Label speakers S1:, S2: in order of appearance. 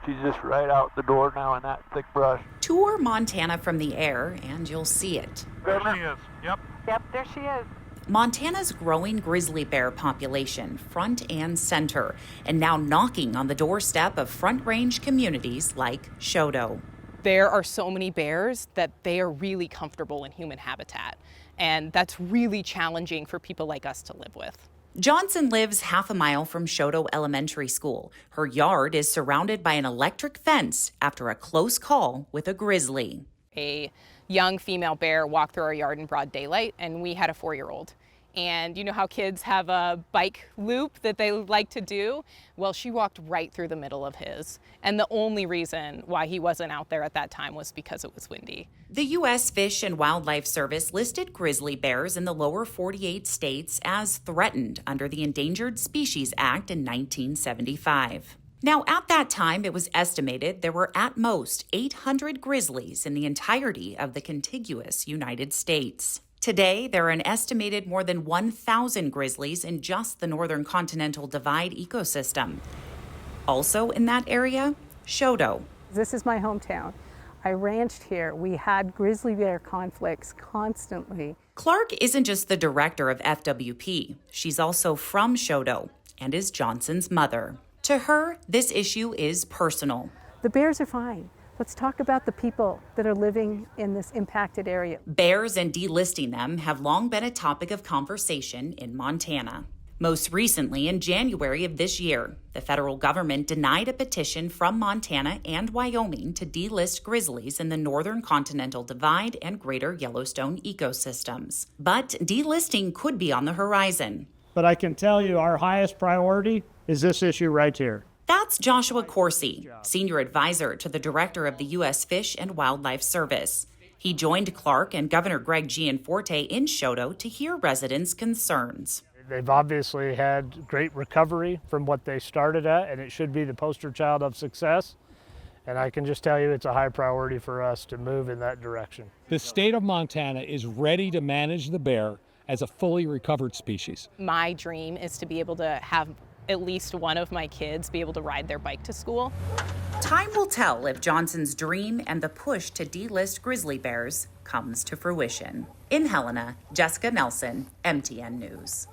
S1: She's just right out the door now in that thick brush.
S2: Tour Montana from the air and you'll see it.
S3: There she is. Yep.
S4: Yep, there she is.
S2: Montana's growing grizzly bear population, front and center, and now knocking on the doorstep of Front Range communities like Choteau.
S5: There are so many bears that they are really comfortable in human habitat, and that's really challenging for people like us to live with.
S2: Johnson lives half a mile from Choteau Elementary School. Her yard is surrounded by an electric fence after a close call with a grizzly.
S5: A young female bear walked through our yard in broad daylight, and we had a 4-year-old. And you know how kids have a bike loop that they like to do? Well, she walked right through the middle of his. And the only reason why he wasn't out there at that time was because it was windy.
S2: The U.S. Fish and Wildlife Service listed grizzly bears in the lower 48 states as threatened under the Endangered Species Act in 1975. Now, at that time, it was estimated there were at most 800 grizzlies in the entirety of the contiguous United States. Today, there are an estimated more than 1,000 grizzlies in just the Northern Continental Divide ecosystem. Also in that area, Choteau.
S4: This is my hometown. I ranched here. We had grizzly bear conflicts constantly.
S2: Clark isn't just the director of FWP. She's also from Choteau and is Johnson's mother. To her, this issue is personal.
S4: The bears are fine. Let's talk about the people that are living in this impacted area.
S2: Bears and delisting them have long been a topic of conversation in Montana. Most recently, in January of this year, the federal government denied a petition from Montana and Wyoming to delist grizzlies in the Northern Continental Divide and Greater Yellowstone ecosystems. But delisting could be on the horizon.
S6: But I can tell you our highest priority is this issue right here.
S2: That's Joshua Corsi, senior advisor to the director of the U.S. Fish and Wildlife Service. He joined Clark and Governor Greg Gianforte in Choteau to hear residents' concerns.
S6: They've obviously had great recovery from what they started at, and it should be the poster child of success. And I can just tell you it's a high priority for us to move in that direction.
S7: The state of Montana is ready to manage the bear as a fully recovered species.
S5: My dream is to be able to have at least one of my kids be able to ride their bike to school.
S2: Time will tell if Johnson's dream and the push to delist grizzly bears comes to fruition. In Helena, Jessica Nelson, MTN News.